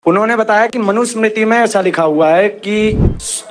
उन्होंने बताया कि मनुस्मृति में ऐसा लिखा हुआ है कि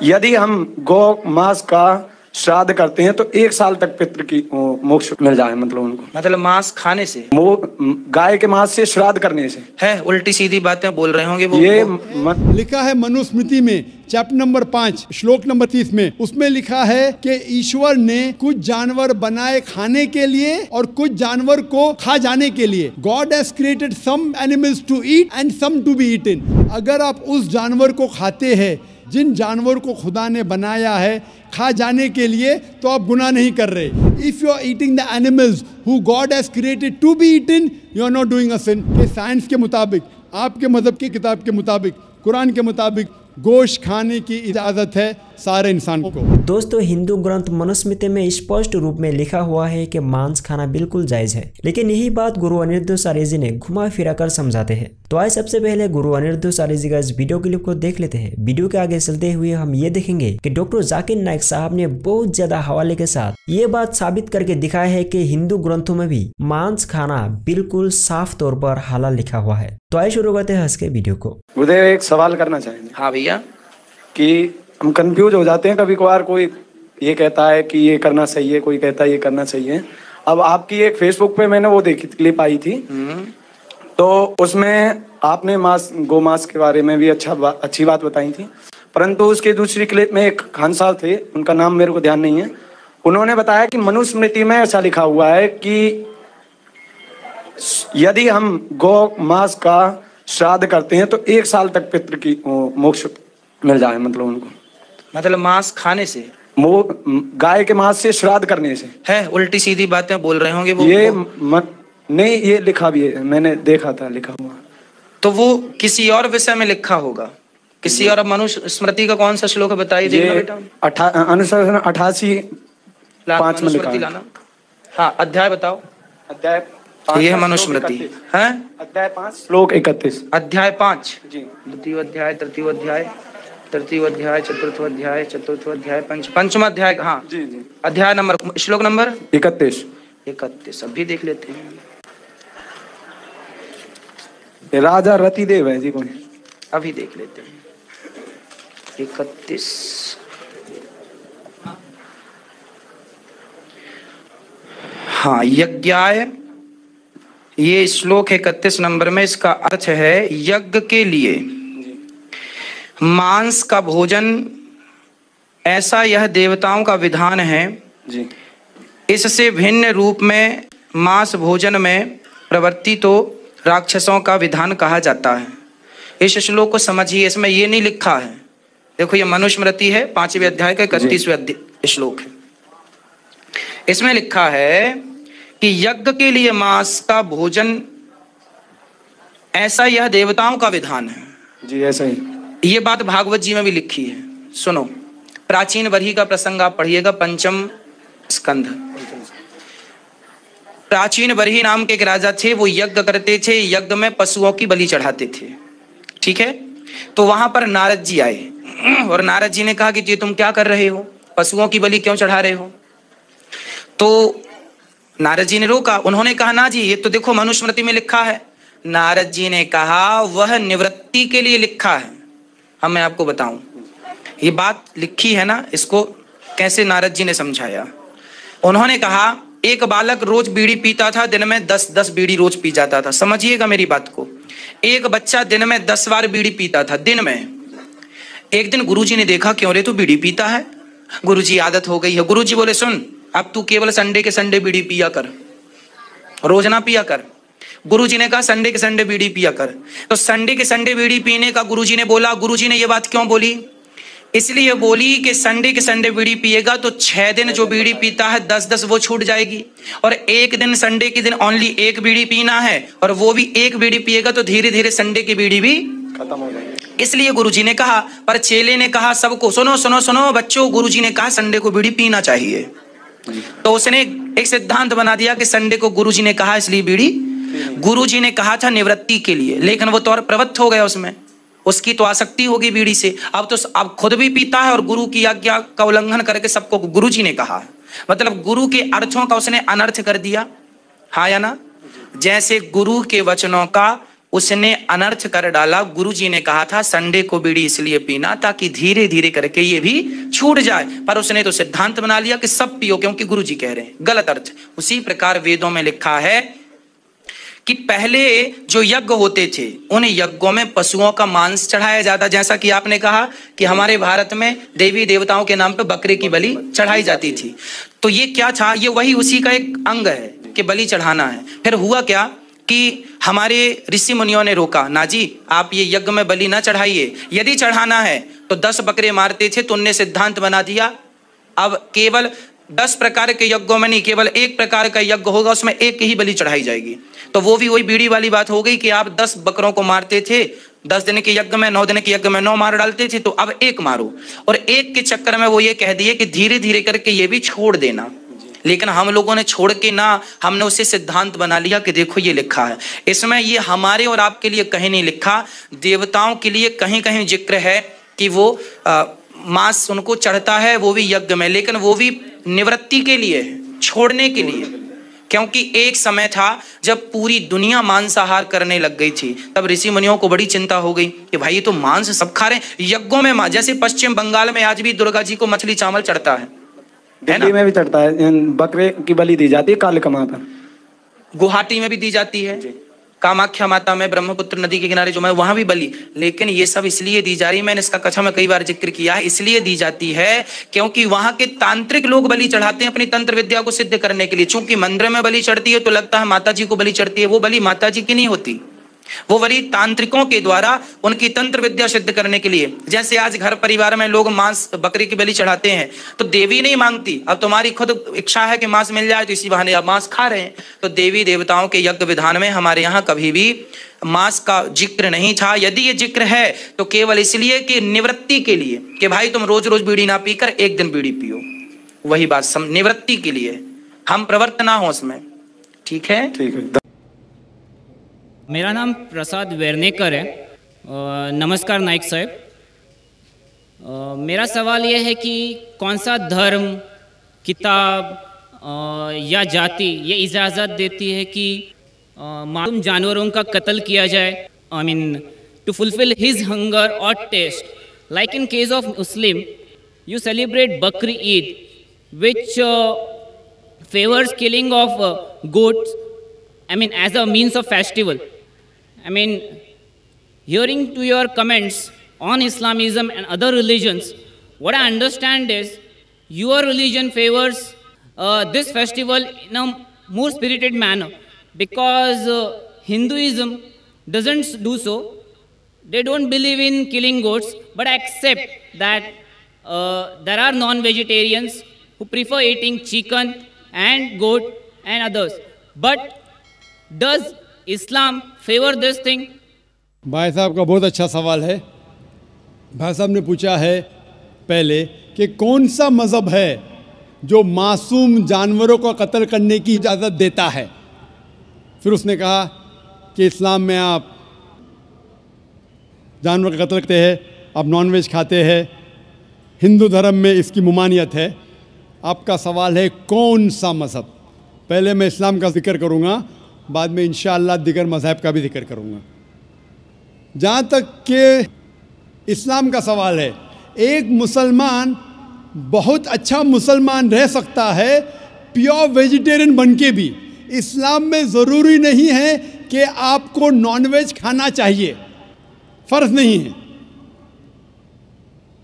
यदि हम गौ मांस का श्राद्ध करते हैं तो 1 साल तक पितृ की मोक्ष मिल जाए, मतलब उनको, मतलब मांस खाने से, गाय के मांस से श्राद्ध करने से है। उल्टी सीधी बातें बोल रहे होंगे वो। लिखा है मनुस्मृति में चैप्टर नंबर 5 श्लोक नंबर 30 में, उसमें लिखा है कि ईश्वर ने कुछ जानवर बनाए खाने के लिए और कुछ जानवर को खा जाने के लिए। God has created some animals to eat and some to be eaten. अगर आप उस जानवर को खाते हैं जिन जानवर को खुदा ने बनाया है खा जाने के लिए, तो आप गुनाह नहीं कर रहे। If you are eating the animals who God has created to be eaten, you are not doing a sin. Science के मुताबिक, आपके मजहब की किताब के मुताबिक, कुरान के मुताबिक गोश्त खाने की इजाजत है सारे इंसान को। दोस्तों, हिंदू ग्रंथ मनुस्मृति में स्पष्ट रूप में लिखा हुआ है कि मांस खाना बिल्कुल जायज है, लेकिन यही बात गुरु अनिरुद्ध सारी जी ने घुमा फिरा कर समझाते हैं। तो आइए सबसे पहले गुरु अनिरुद्ध सारी जी का इस वीडियो क्लिप को देख लेते हैं। वीडियो के आगे चलते हुए हम ये देखेंगे कि डॉक्टर जाकिर नाइक साहब ने बहुत ज्यादा हवाले के साथ ये बात साबित करके दिखाया है कि हिंदू ग्रंथों में भी मांस खाना बिल्कुल साफ तौर पर हलाल लिखा हुआ है। तो आइए शुरू करते हैं आज के वीडियो को। गुरुदेव, एक सवाल करना चाहेंगे। हाँ भैया। कि हम कंफ्यूज हो जाते हैं कभी कभार, कोई ये कहता है कि ये करना सही है, कोई कहता है ये करना सही है। अब आपकी एक फेसबुक पे मैंने वो देखी क्लिप आई थी, तो उसमें आपने गौ मांस के बारे में भी अच्छी बात बताई थी, परंतु उसके दूसरी क्लिप में एक खान साहब थे, उनका नाम मेरे को ध्यान नहीं है, उन्होंने बताया कि मनुस्मृति में ऐसा लिखा हुआ है कि यदि हम गौ मांस का श्राद्ध करते हैं तो 1 साल तक पितृ की मोक्ष मिल जाए, मतलब उनको, मतलब मांस खाने से, गाय के मांस से श्राद्ध करने से, है। उल्टी सीधी बातें बोल रहे होंगे वो। नहीं, ये लिखा भी है, मैंने देखा था लिखा हुआ। तो वो किसी और विषय में लिखा होगा, किसी और। मनुस्मृति का कौन सा श्लोक है बताइए देखना बेटा। अनुशासन 88:5 में लिखा है। हाँ, अध्याय बताओ। अध्याय ये है मनुस्मृति है, अध्याय 5 श्लोक 31। अध्याय 5 जी। द्वितीय अध्याय, तृतीय अध्याय, तृतीय अध्याय, चतुर्थ अध्याय, चतुर्थ अध्याय, पंचम अध्याय। हाँ जी जी। अध्याय नंबर, श्लोक नंबर 31। अभी देख लेते हैं। राजा रतिदेव है जी कोई, अभी देख लेते हैं। 31। हाँ, यज्ञाय, ये श्लोक 31 नंबर में। इसका अर्थ है यज्ञ के लिए मांस का भोजन, ऐसा यह देवताओं का विधान है जी। इससे भिन्न रूप में मांस भोजन में प्रवृत्ति तो राक्षसों का विधान कहा जाता है। इस श्लोक को समझिए, इसमें ये नहीं लिखा है। देखो, ये मनुस्मृति है 5वें अध्याय का 31वें श्लोक है। इसमें लिखा है कि यज्ञ के लिए मांस का भोजन, ऐसा यह देवताओं का विधान है जी। ऐसा ही ये बात भागवत जी में भी लिखी है। सुनो, प्राचीन बरही का प्रसंग आप पढ़िएगा, 5म स्कंध। प्राचीन बरही नाम के एक राजा थे, वो यज्ञ करते थे, यज्ञ में पशुओं की बलि चढ़ाते थे। ठीक है, तो वहां पर नारद जी आए और नारद जी ने कहा कि जी तुम क्या कर रहे हो, पशुओं की बलि क्यों चढ़ा रहे हो। तो नारद जी ने रोका। उन्होंने कहा ना जी, ये तो देखो मनुस्मृति में लिखा है। नारद जी ने कहा वह निवृत्ति के लिए लिखा है। अब मैं आपको बताऊं, ये बात लिखी है ना, इसको कैसे नारद जी ने समझाया। उन्होंने कहा एक बालक रोज बीड़ी पीता था, दिन में 10 बीड़ी रोज पी जाता था। समझिएगा मेरी बात को। एक बच्चा दिन में 10 बार बीड़ी पीता था, दिन में। एक दिन गुरुजी ने देखा, क्यों रे तू बीड़ी पीता है। गुरुजी आदत हो गई है। गुरुजी बोले सुन, अब तू केवल संडे के संडे बीड़ी पिया कर, रोज ना पिया कर। गुरुजी ने कहा संडे के संडे बीड़ी पिया कर। तो संडे के संडे बीड़ी पीने का गुरुजी ने बोला। गुरुजी ने ये बात क्यों बोली? इसलिए बोली कि संडे के संडे बीड़ी पिएगा तो 6 दिन जो बीड़ी पीता है 10-10 वो छूट जाएगी, और एक दिन संडे के दिन ओनली 1 बीड़ी पीना है, और वो भी 1 बीड़ी पिएगा तो धीरे धीरे संडे की बीड़ी भी खत्म हो जाएगी। इसलिए गुरुजी ने कहा। पर चेले ने कहा सबको, सुनो सुनो सुनो बच्चों, गुरुजी ने कहा संडे को बीड़ी पीना चाहिए। तो उसने एक सिद्धांत बना दिया कि संडे को गुरुजी ने कहा इसलिए बीड़ी। गुरुजी ने कहा था निवृत्ति के लिए, लेकिन वो तो और प्रवृत्त हो गया, उसमें उसकी तो आसक्ति होगी बीड़ी से। अब तो अब खुद भी पीता है और गुरु की आज्ञा का उल्लंघन करके सबको गुरुजी ने कहा, मतलब गुरु के अर्थों का उसने अनर्थ कर दिया। हाँ या ना? जैसे गुरु के वचनों का उसने अनर्थ कर डाला। गुरुजी ने कहा था संडे को बीड़ी इसलिए पीना ताकि धीरे धीरे करके ये भी छूट जाए, पर उसने तो सिद्धांत बना लिया कि सब पियो क्योंकि गुरुजी कह रहे हैं। गलत अर्थ। उसी प्रकार वेदों में लिखा है कि पहले जो यज्ञ होते थे उन यज्ञों में पशुओं का मांस चढ़ाया जाता, जैसा कि आपने कहा कि हमारे भारत में देवी देवताओं के नाम पे बकरे की बलि चढ़ाई जाती थी। तो ये क्या था, ये वही उसी का एक अंग है कि बलि चढ़ाना है। फिर हुआ क्या कि हमारे ऋषि मुनियों ने रोका, ना जी आप ये यज्ञ में बलि ना चढ़ाइए, यदि चढ़ाना है तो 10 बकरे मारते थे। तो उनने सिद्धांत बना दिया अब केवल 10 प्रकार के यज्ञों में नहीं, केवल एक प्रकार का यज्ञ होगा, उसमें एक ही बलि चढ़ाई जाएगी। तो वो भी वही बीड़ी वाली बात हो गई कि आप 10 बकरों को मारते थे, 10 दिन के यज्ञ में, 9 दिन के यज्ञ में 9 मार डालते थे, तो अब एक मारो। और एक के चक्कर में वो ये कह दिए कि धीरे धीरे करके ये भी छोड़ देना। लेकिन हम लोगों ने छोड़ के ना, हमने उसे सिद्धांत बना लिया कि देखो ये लिखा है इसमें, ये हमारे और आपके लिए कहीं नहीं लिखा। देवताओं के लिए कहीं कहीं जिक्र है कि वो मांस उनको चढ़ता है, वो भी यज्ञ में, लेकिन वो भी निवृत्ति के लिए, छोड़ने के लिए। क्योंकि एक समय था जब पूरी दुनिया मांसाहार करने लग गई थी, तब ऋषि मुनियों को बड़ी चिंता हो गई कि भाई ये तो मांस सब खा रहे हैं यज्ञों में। जैसे पश्चिम बंगाल में आज भी दुर्गा जी को मछली चावल चढ़ता है, दिल्ली में भी चढ़ता है, बकरे की बलि दी जाती है कालिका पर, गुवाहाटी में भी दी जाती है, कामाख्या माता में ब्रह्मपुत्र नदी के किनारे जो है वहां भी बलि। लेकिन ये सब इसलिए दी जा रही, मैंने इसका कथा में कई बार जिक्र किया है, इसलिए दी जाती है क्योंकि वहां के तांत्रिक लोग बलि चढ़ाते हैं अपनी तंत्र विद्या को सिद्ध करने के लिए। चूंकि मंदिर में बलि चढ़ती है तो लगता है माता जी को बलि चढ़ती है, वो बलि माता जी की नहीं होती, वो बलि तांत्रिकों के द्वारा उनकी तंत्र विद्या सिद्ध करने के लिए। जैसे आज घर परिवार में लोग मांस बकरी की बलि चढ़ाते हैं तो देवी नहीं मांगती, अब तुम्हारी खुद इच्छा है कि मांस मिल जाए तो इसी बहाने आप मांस खा रहे हैं। तो देवी देवताओं के यज्ञ विधान में हमारे यहाँ कभी भी मांस का जिक्र नहीं था। यदि ये जिक्र है तो केवल इसलिए कि निवृत्ति के लिए, कि भाई तुम रोज रोज बीड़ी ना पीकर एक दिन बीड़ी पियो, वही बात निवृत्ति के लिए, हम प्रवृत्त ना हो उसमें। ठीक है, ठीक है। मेरा नाम प्रसाद वेरनेकर है। नमस्कार नाइक साहब। मेरा सवाल यह है कि कौन सा धर्म, किताब या जाति ये इजाज़त देती है कि मासूम जानवरों का कत्ल किया जाए, I mean to fulfil his hunger और taste. Like in case of Muslim you celebrate Bakri Eid which favours killing of goats, I mean as a means of festival. I mean, hearing to your comments on Islamism and other religions, what I understand is your religion favors this festival in a more spirited manner, because Hinduism doesn't do so. They don't believe in killing goats, but accept that there are non-vegetarians who prefer eating chicken and goat and others. But does Islam favor this thing? भाई साहब का बहुत अच्छा सवाल है। भाई साहब ने पूछा है पहले कि कौन सा मज़हब है जो मासूम जानवरों को कत्ल करने की इजाज़त देता है। फिर उसने कहा कि इस्लाम में आप जानवर का कत्ल करते हैं, आप नॉनवेज खाते हैं, हिंदू धर्म में इसकी मुमानियत है। आपका सवाल है कौन सा मज़हब। पहले मैं इस्लाम का जिक्र करूँगा, बाद में इंशाअल्लाह दिगर मज़हब का भी जिक्र करूँगा। जहाँ तक कि इस्लाम का सवाल है, एक मुसलमान बहुत अच्छा मुसलमान रह सकता है प्योर वेजिटेरियन बन के भी। इस्लाम में ज़रूरी नहीं है कि आपको नॉनवेज खाना चाहिए, फ़र्ज़ नहीं है।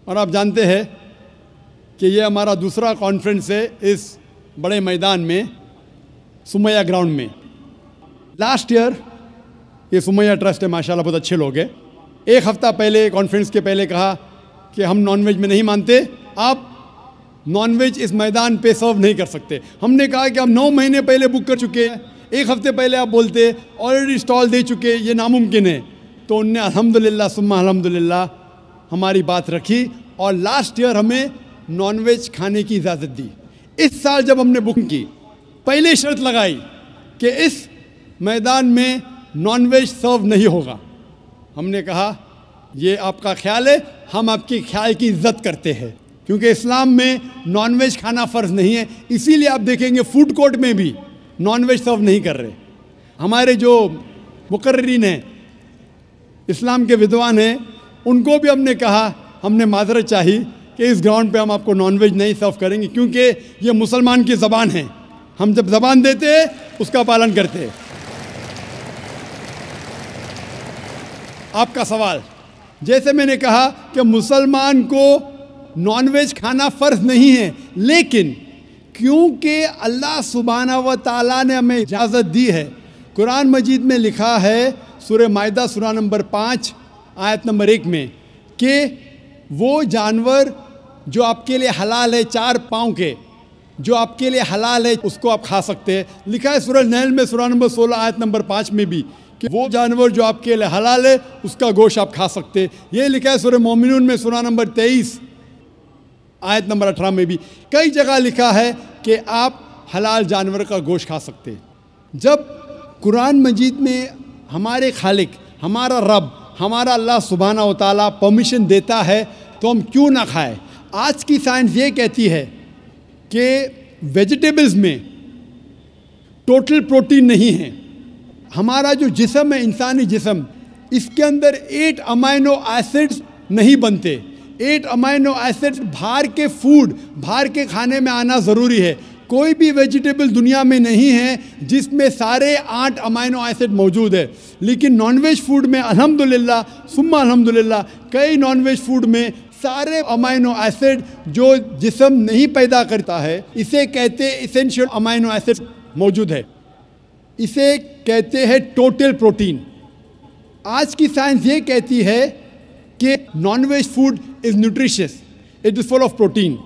और आप जानते हैं कि ये हमारा दूसरा कॉन्फ्रेंस है इस बड़े मैदान में, सुमैया ग्राउंड में। लास्ट ईयर ये सुमैया ट्रस्ट है, माशाल्लाह बहुत अच्छे लोग हैं। एक हफ़्ता पहले कॉन्फ्रेंस के पहले कहा कि हम नॉनवेज में नहीं मानते, आप नॉनवेज इस मैदान पे सर्व नहीं कर सकते। हमने कहा कि हम 9 महीने पहले बुक कर चुके हैं, एक हफ़्ते पहले आप बोलते ऑलरेडी स्टॉल दे चुके, ये नामुमकिन है। तो उनने अल्हम्दुलिल्लाह सुम्मा अल्हम्दुलिल्लाह हमारी बात रखी और लास्ट ईयर हमें नॉनवेज खाने की इजाज़त दी। इस साल जब हमने बुकिंग की, पहले शर्त लगाई कि इस मैदान में नॉनवेज सर्व नहीं होगा। हमने कहा ये आपका ख्याल है, हम आपके ख्याल की इज्जत करते हैं, क्योंकि इस्लाम में नॉनवेज खाना फ़र्ज़ नहीं है। इसीलिए आप देखेंगे फूड कोर्ट में भी नॉनवेज सर्व नहीं कर रहे। हमारे जो मुकर्रिरीन हैं इस्लाम के विद्वान हैं, उनको भी हमने कहा, हमने माजरत चाही कि इस ग्राउंड पे हम आपको नॉनवेज नहीं सर्व करेंगे, क्योंकि ये मुसलमान की ज़बान है। हम जब ज़बान देते हैं उसका पालन करते हैं। आपका सवाल, जैसे मैंने कहा कि मुसलमान को नॉनवेज खाना फ़र्ज नहीं है, लेकिन क्योंकि अल्लाह सुब्हाना व तआला ने हमें इजाज़त दी है, कुरान मजीद में लिखा है सूरह माइदा सूरा नंबर 5 आयत नंबर 1 में कि वो जानवर जो आपके लिए हलाल है, 4 पाँव के, जो आपके लिए हलाल है, उसको आप खा सकते हैं। लिखा है सूरह नहल में सूरा नंबर 16 आयत नंबर 5 में भी कि वो जानवर जो आपके लिए हलाल है उसका गोश्त आप खा सकते हैं। ये लिखा है सूरह मोमिनून में सूरा नंबर 23 आयत नंबर 18 में भी। कई जगह लिखा है कि आप हलाल जानवर का गोश्त खा सकते हैं। जब कुरान मजीद में हमारे खालिक, हमारा रब, हमारा अल्लाह सुब्हाना व तआला परमिशन देता है तो हम क्यों ना खाएं। आज की साइंस ये कहती है कि वेजिटेबल्स में टोटल प्रोटीन नहीं है। हमारा जो जिस्म है, इंसानी जिस्म, इसके अंदर 8 अमाइनो एसिड्स नहीं बनते। 8 अमाइनो एसिड्स बाहर के फूड, बाहर के खाने में आना ज़रूरी है। कोई भी वेजिटेबल दुनिया में नहीं है जिसमें सारे 8 अमाइनो एसिड मौजूद है, लेकिन नॉनवेज फूड में अल्हम्दुलिल्लाह सुम्मा अल्हम्दुलिल्लाह कई नॉनवेज फूड में सारे अमाइनो एसिड जो जिस्म नहीं पैदा करता है, इसे कहते हैं इसेंशियल अमाइनो एसिड मौजूद है। इसे कहते हैं टोटल प्रोटीन। आज की साइंस ये कहती है कि nonveg food is nutritious, it is full of protein.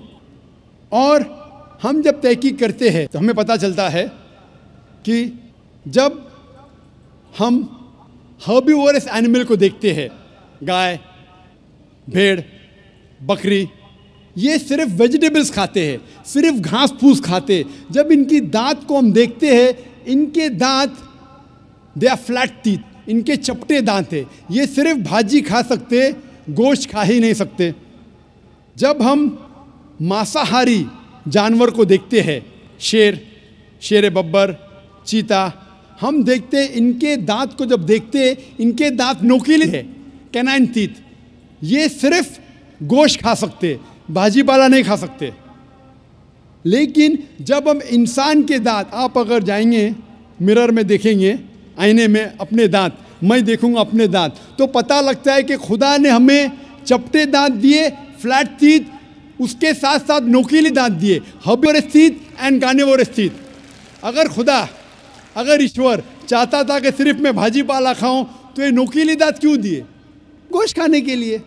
और हम जब तहकीक करते हैं तो हमें पता चलता है कि जब हम हर्बीवोरस एनिमल को देखते हैं, गाय, भेड़, बकरी, ये सिर्फ वेजिटेबल्स खाते हैं, सिर्फ घास फूस खाते हैं। जब इनकी दांत को हम देखते हैं, इनके दांत दे आर फ्लैट टीथ, इनके चपटे दांत है। ये सिर्फ भाजी खा सकते, गोश्त खा ही नहीं सकते। जब हम मांसाहारी जानवर को देखते हैं, शेर, शेर बब्बर, चीता, हम देखते हैं इनके दांत को जब देखते हैं, इनके दांत नोकीले हैं, कैनाइन टीथ। ये सिर्फ गोश्त खा सकते, भाजी पाला नहीं खा सकते। लेकिन जब हम इंसान के दांत, आप अगर जाएंगे मिरर में देखेंगे, आईने में अपने दांत, मैं देखूंगा अपने दांत, तो पता लगता है कि खुदा ने हमें चपटे दांत दिए, फ्लैट टीथ, उसके साथ साथ नोकीले दांत दिए, herbivorous teeth and carnivorous teeth. अगर ईश्वर चाहता था कि सिर्फ मैं भाजी पाला खाऊं तो ये नोकीले दांत क्यों दिए? गोश्त खाने के लिए।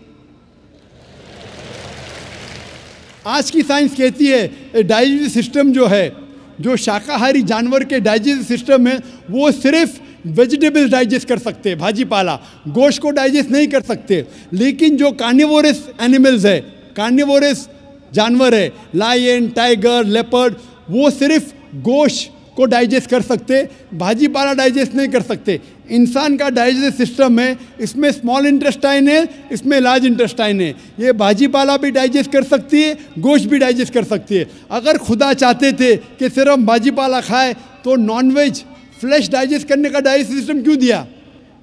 आज की साइंस कहती है डाइजेस्टिव सिस्टम जो है, जो शाकाहारी जानवर के डाइजेस्टिव सिस्टम है, वो सिर्फ वेजिटेबल्स डाइजेस्ट कर सकते हैं, भाजी पाला, गोश्त को डाइजेस्ट नहीं कर सकते। लेकिन जो कार्निवोरस एनिमल्स है, कार्निवोरस जानवर है, लायन, टाइगर, लेपर्ड, वो सिर्फ गोश्त को डाइजेस्ट कर सकते, भाजी पाला डाइजेस्ट नहीं कर सकते। इंसान का डाइजेस्टिव सिस्टम है, इसमें स्मॉल इंटेस्टाइन है, इसमें लार्ज इंटेस्टाइन है। ये भाजी पाला भी डाइजेस्ट कर सकती है, गोश्त भी डाइजेस्ट कर सकती है। अगर खुदा चाहते थे कि सिर्फ हम भाजी पाला खाए तो नॉनवेज फ्लैश डाइजेस्ट करने का डाइजेस्टिव सिस्टम क्यों दिया?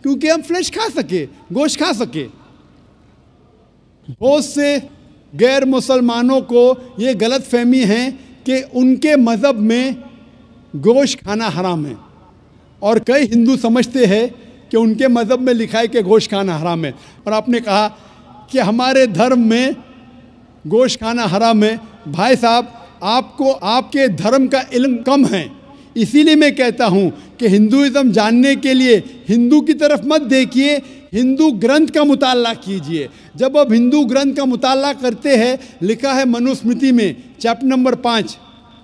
क्योंकि हम फ्लैश खा सके, गोश्त खा सके। बहुत से गैर मुसलमानों को ये गलत फहमी है कि उनके मज़हब में गोश्त खाना हराम है, और कई हिंदू समझते हैं कि उनके मज़हब में लिखा है कि गोश्त खाना हराम है। और आपने कहा कि हमारे धर्म में गोश्त खाना हराम है। भाई साहब, आपको आपके धर्म का इल्म कम है, इसीलिए मैं कहता हूँ कि हिंदुइज़्म जानने के लिए हिंदू की तरफ मत देखिए, हिंदू ग्रंथ का मुताला कीजिए। जब आप हिंदू ग्रंथ का मुताला करते हैं, लिखा है मनुस्मृति में चैप्टर नंबर 5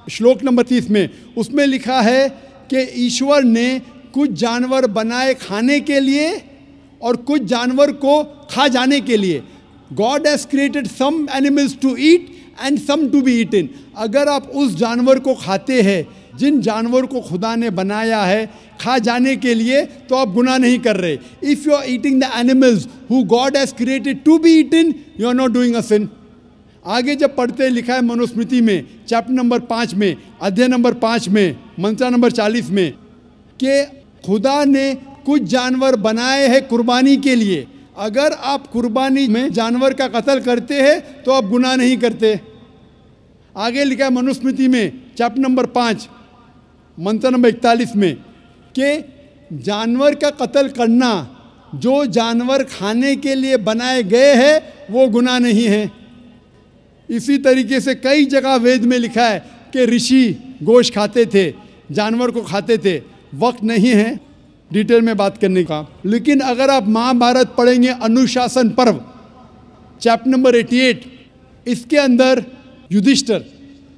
श्लोक नंबर 30 में, उसमें लिखा है कि ईश्वर ने कुछ जानवर बनाए खाने के लिए और कुछ जानवर को खा जाने के लिए। God has created some animals to eat and some to be eaten. अगर आप उस जानवर को खाते हैं जिन जानवर को खुदा ने बनाया है खा जाने के लिए, तो आप गुनाह नहीं कर रहे। If you are eating the animals who God has created to be eaten, you are not doing a sin. आगे जब पढ़ते लिखा है मनुस्मृति में चैप्टर नंबर 5 में, अध्याय नंबर 5 में, मंत्रा नंबर 40 में, कि खुदा ने कुछ जानवर बनाए हैं कुर्बानी के लिए। अगर आप कुर्बानी में जानवर का कत्ल करते हैं तो आप गुनाह नहीं करते। आगे लिखा है मनुस्मृति में चैप्टर नंबर 5 मंत्र नंबर 41 में कि जानवर का कत्ल करना जो जानवर खाने के लिए बनाए गए हैं वो गुनाह नहीं है। इसी तरीके से कई जगह वेद में लिखा है कि ऋषि गोश्त खाते थे, जानवर को खाते थे। वक्त नहीं है डिटेल में बात करने का, लेकिन अगर आप महाभारत पढ़ेंगे अनुशासन पर्व चैप्टर नंबर 88, इसके अंदर युधिष्ठिर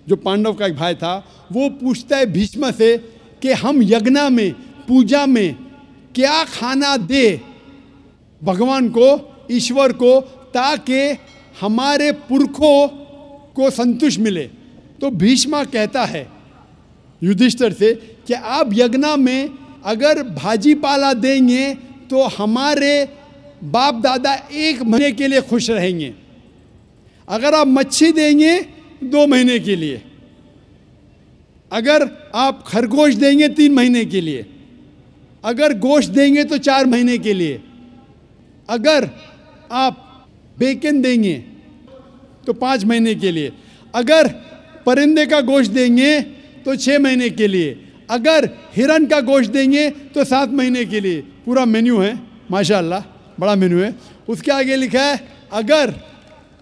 जो पांडव का एक भाई था वो पूछता है भीष्म से कि हम यज्ञ में पूजा में क्या खाना दे भगवान को, ईश्वर को, ताकि हमारे पुरखों को संतुष्ट मिले। तो भीष्म कहता है युधिष्ठिर से कि आप यज्ञ में अगर भाजी पाला देंगे तो हमारे बाप दादा 1 महीने के लिए खुश रहेंगे। अगर आप मच्छी देंगे 2 महीने के लिए, अगर आप खरगोश देंगे 3 महीने के लिए, अगर गोश्त देंगे तो 4 महीने के लिए, अगर आप बेकन देंगे तो 5 महीने के लिए, अगर परिंदे का गोश्त देंगे तो 6 महीने के लिए, अगर हिरन का गोश्त देंगे तो 7 महीने के लिए। पूरा मेन्यू है माशाल्लाह, बड़ा मेन्यू है। उसके आगे लिखा है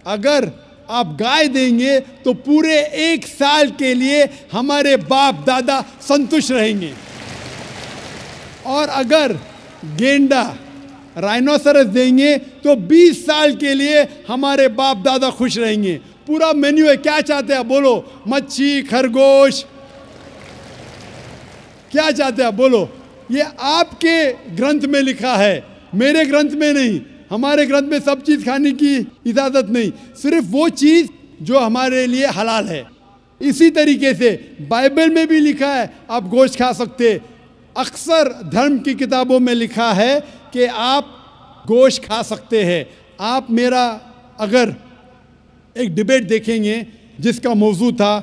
अगर आप गाय देंगे तो पूरे 1 साल के लिए हमारे बाप दादा संतुष्ट रहेंगे, और अगर गेंडा राइनोसरस देंगे तो 20 साल के लिए हमारे बाप दादा खुश रहेंगे। पूरा मेन्यू है। क्या चाहते हैं बोलो? मच्छी, खरगोश, क्या चाहते हैं बोलो? ये आपके ग्रंथ में लिखा है, मेरे ग्रंथ में नहीं। हमारे ग्रंथ में सब चीज़ खाने की इजाज़त नहीं, सिर्फ वो चीज़ जो हमारे लिए हलाल है। इसी तरीके से बाइबल में भी लिखा है आप गोश्त खा सकते। अक्सर धर्म की किताबों में लिखा है कि आप गोश्त खा सकते हैं। आप मेरा अगर एक डिबेट देखेंगे जिसका मौजू था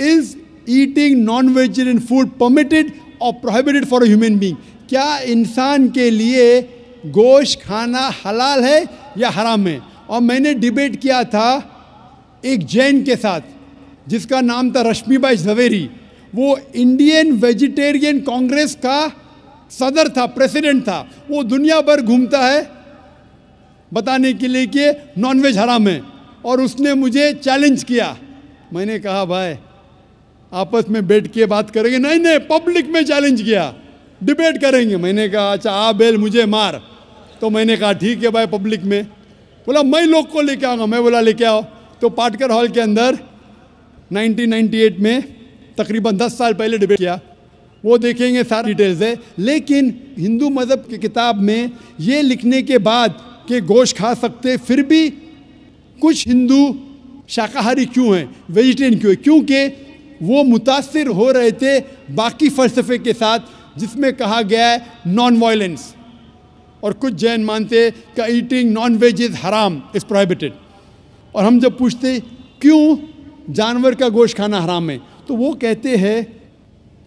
is eating non vegetarian food permitted और prohibited for a human being, क्या इंसान के लिए गोश्त खाना हलाल है या हराम है? और मैंने डिबेट किया था एक जैन के साथ जिसका नाम था रश्मिबाई झवेरी। वो इंडियन वेजिटेरियन कांग्रेस का सदर था, प्रेसिडेंट था। वो दुनिया भर घूमता है बताने के लिए कि नॉनवेज हराम है, और उसने मुझे चैलेंज किया। मैंने कहा भाई आपस में बैठ के बात करेंगे। नहीं, पब्लिक में चैलेंज किया, डिबेट करेंगे। मैंने कहा अच्छा आ बेल मुझे मार। तो मैंने कहा ठीक है भाई, पब्लिक में। बोला मैं लोग को लेके आऊँगा। मैं बोला लेके आओ। तो पाटकर हॉल के अंदर 1998 में तकरीबन 10 साल पहले डिबेट किया। वो देखेंगे सारी डिटेल्स है। लेकिन हिंदू मज़हब की किताब में ये लिखने के बाद कि गोश्त खा सकते, फिर भी कुछ हिंदू शाकाहारी क्यों हैं, वेजिटेरियन क्यों है? क्योंकि वो मुतासिर हो रहे थे बाकी फ़लसफ़े के साथ जिसमें कहा गया है नॉन वायलेंस। और कुछ जैन मानते कि ईटिंग नॉन वेज इज़ हराम, इज़ प्रोहिबिटेड। और हम जब पूछते क्यों जानवर का गोश्त खाना हराम है, तो वो कहते हैं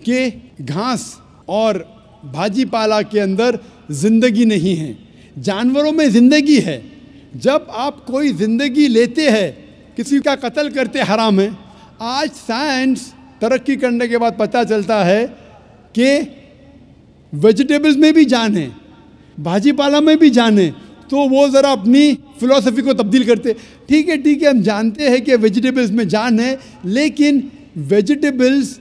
कि घास और भाजी पाला के अंदर ज़िंदगी नहीं है, जानवरों में ज़िंदगी है। जब आप कोई ज़िंदगी लेते हैं, किसी का कत्ल करते हराम है। आज साइंस तरक्की करने के बाद पता चलता है कि वेजिटेबल्स में भी जान है, भाजी पाला में भी जान है। तो वो ज़रा अपनी फ़िलॉसफी को तब्दील करते। ठीक है, हम जानते हैं कि वेजिटेबल्स में जान है, लेकिन वेजिटेबल्स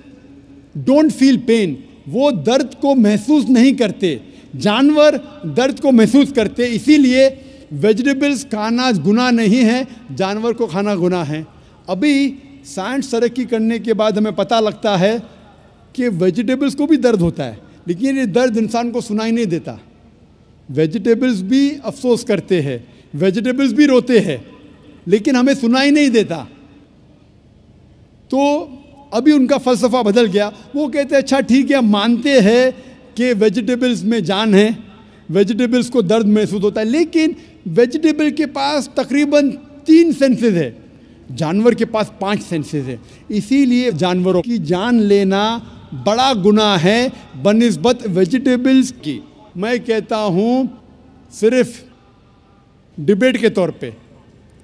डोंट फील पेन, वो दर्द को महसूस नहीं करते। जानवर दर्द को महसूस करते, इसीलिए वेजिटेबल्स खाना गुनाह नहीं है, जानवर को खाना गुनाह है। अभी साइंस तरक्की करने के बाद हमें पता लगता है कि वेजिटेबल्स को भी दर्द होता है, लेकिन ये दर्द इंसान को सुनाई नहीं देता। वेजिटेबल्स भी अफसोस करते हैं, वेजिटेबल्स भी रोते हैं, लेकिन हमें सुनाई नहीं देता। तो अभी उनका फ़लसफ़ा बदल गया। वो कहते हैं अच्छा ठीक है, मानते हैं कि वेजिटेबल्स में जान है, वेजिटेबल्स को दर्द महसूस होता है, लेकिन वेजिटेबल के पास तकरीबन 3 सेंसेस है, जानवर के पास 5 सेंसेस है। इसीलिए जानवरों की जान लेना बड़ा गुनाह है बनिस्बत वेजिटेबल्स की। मैं कहता हूँ सिर्फ डिबेट के तौर पे,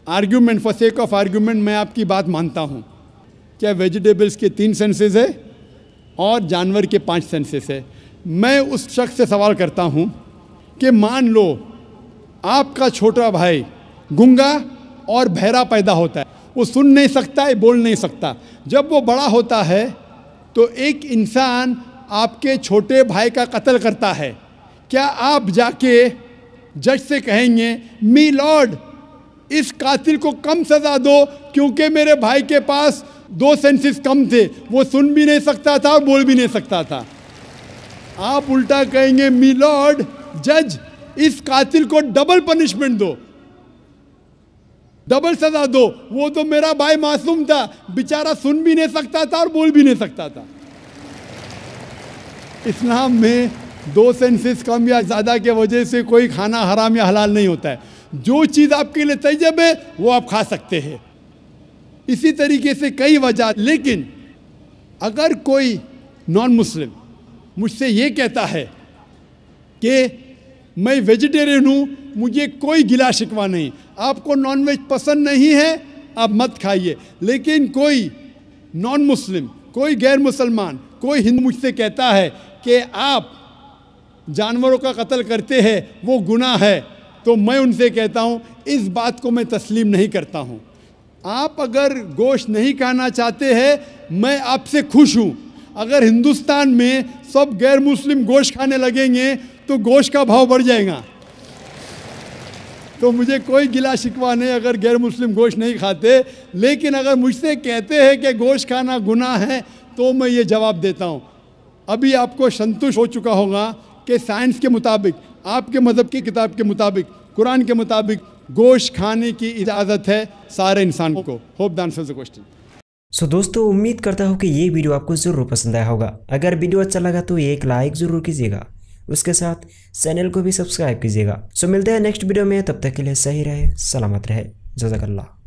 argument, for sake of argument मैं आपकी बात मानता हूँ। क्या वेजिटेबल्स के 3 सेंसेस है और जानवर के 5 सेंसेस है। मैं उस शख्स से सवाल करता हूँ कि मान लो आपका छोटा भाई गूंगा और बहरा पैदा होता है, वो सुन नहीं सकता है, बोल नहीं सकता। जब वो बड़ा होता है तो एक इंसान आपके छोटे भाई का कत्ल करता है, क्या आप जाके जज से कहेंगे मी लॉर्ड इस कातिल को कम सज़ा दो क्योंकि मेरे भाई के पास 2 सेंसेस कम थे, वो सुन भी नहीं सकता था और बोल भी नहीं सकता था? आप उल्टा कहेंगे मी लॉर्ड जज इस कातिल को डबल पनिशमेंट दो, डबल सजा दो, वो तो मेरा भाई मासूम था, बेचारा सुन भी नहीं सकता था और बोल भी नहीं सकता था। इस्लाम में 2 सेंसेस कम या ज़्यादा के वजह से कोई खाना हराम या हलाल नहीं होता है। जो चीज़ आपके लिए तैयब है वो आप खा सकते हैं। इसी तरीके से कई वजह। लेकिन अगर कोई नॉन मुस्लिम मुझसे ये कहता है कि मैं वेजिटेरियन हूँ, मुझे कोई गिला शिकवा नहीं, आपको नॉनवेज पसंद नहीं है आप मत खाइए, लेकिन कोई नॉन मुस्लिम, कोई गैर मुसलमान, कोई हिंदू मुझसे कहता है कि आप जानवरों का कत्ल करते हैं वो गुनाह है, तो मैं उनसे कहता हूँ इस बात को मैं तस्लीम नहीं करता हूँ। आप अगर गोश्त नहीं खाना चाहते हैं मैं आपसे खुश हूँ। अगर हिंदुस्तान में सब गैर मुस्लिम गोश्त खाने लगेंगे तो गोश्त का भाव बढ़ जाएगा। तो मुझे कोई गिला शिकवा नहीं अगर गैर मुस्लिम गोश्त नहीं खाते, लेकिन अगर मुझसे कहते हैं कि गोश्त खाना गुनाह है तो मैं ये जवाब देता हूँ। अभी आपको संतुष्ट हो चुका होगा कि साइंस के मुताबिक, आपके मज़हब की किताब के मुताबिक, कुरान के मुताबिक गोश्त खाने की इजाज़त है सारे इंसान को। Hope the answer the question. So दोस्तों, उम्मीद करता हूँ कि ये वीडियो आपको ज़रूर पसंद आया होगा। अगर वीडियो अच्छा लगा तो एक लाइक ज़रूर कीजिएगा, उसके साथ चैनल को भी सब्सक्राइब कीजिएगा। सो मिलते हैं नेक्स्ट वीडियो में, तब तक के लिए सही रहे, सलामत रहे, जज़ाकल्लाह।